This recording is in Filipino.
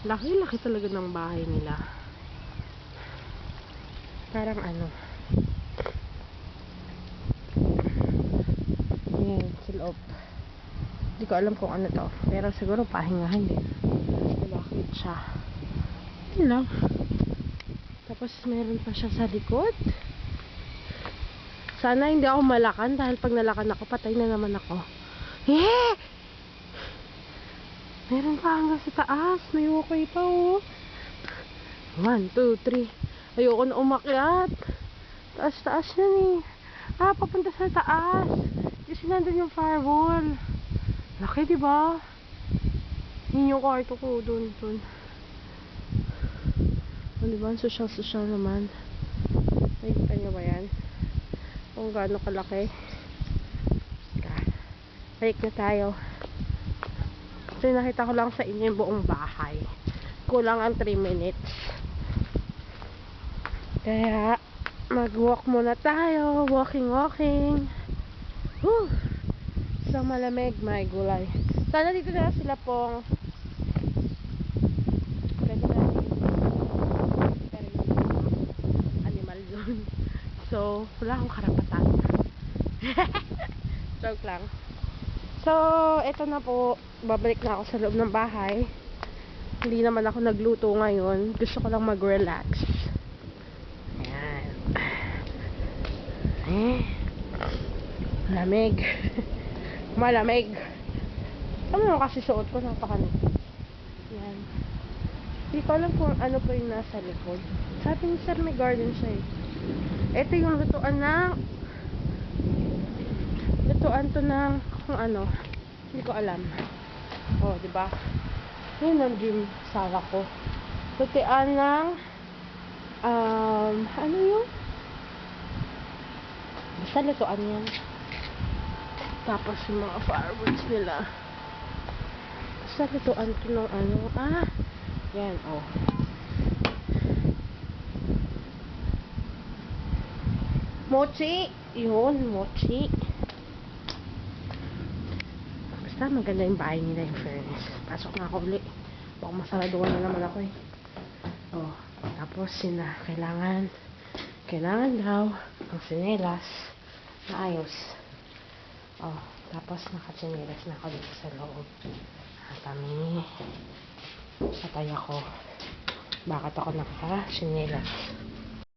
Laki-laki talaga ng bahay nila. Parang ano. Ayan, sa loob. Hindi ko alam kung ano to. Pero siguro pahingahan din. Bakit siya? Yun lang. Tapos meron pa siya sa likod. Sana hindi ako malakan dahil pag nalakan ako, patay na naman ako. Yeah! Meron pa hanggang sa taas. May walkway pa oh. 1, 2, 3. Ayoko na umakyat. Taas-taas yan eh. Papunta sa taas. Kasi nandun yung firewall. Laki diba? Yun yung kwarto ko. Dun. O diba? Social naman. Nakikita nyo ba yan? Kung gaano kalaki. Balik na tayo. So nakita ko lang sa inyo yung buong bahay. Kulang ang 3 minutes. Kaya mag-walk muna tayo. Walking. Whew! So malamig, may gulay. Sana dito na sila pong pwede natin pero yung animal yun. So wala akong karapatan. Joke lang. So eto na po, babalik na ako sa loob ng bahay. Hindi naman ako nagluto ngayon. Gusto ko lang mag-relax. Ayan. Malamig. Malamig. Ano naman kasi suot ko, napakanit. Yan. Hindi ko alam kung ano pa yung nasa likod. Sabi ni Sir, may garden siya eh. Ito yung lutuan to ng kung ano. Hindi ko alam. Oh, diba? Yun ang gym sala ko. Lutuan ng ano yun? Basta lutuan yan. Tapos yung mga fireworks nila. Basta lutuan to ng ano. Yan, oh. Mochi. Yun, mochi. Basta maganda yung bahay nila, yung fairness. Pasok na ako ulit. Baka masaraduan na naman ako eh. Oh, tapos kailangan daw ang sinelas na ayos. Oh, tapos nakatsinelas na ako dito sa loob. Patay ako. Bakit ako naka-sinelas?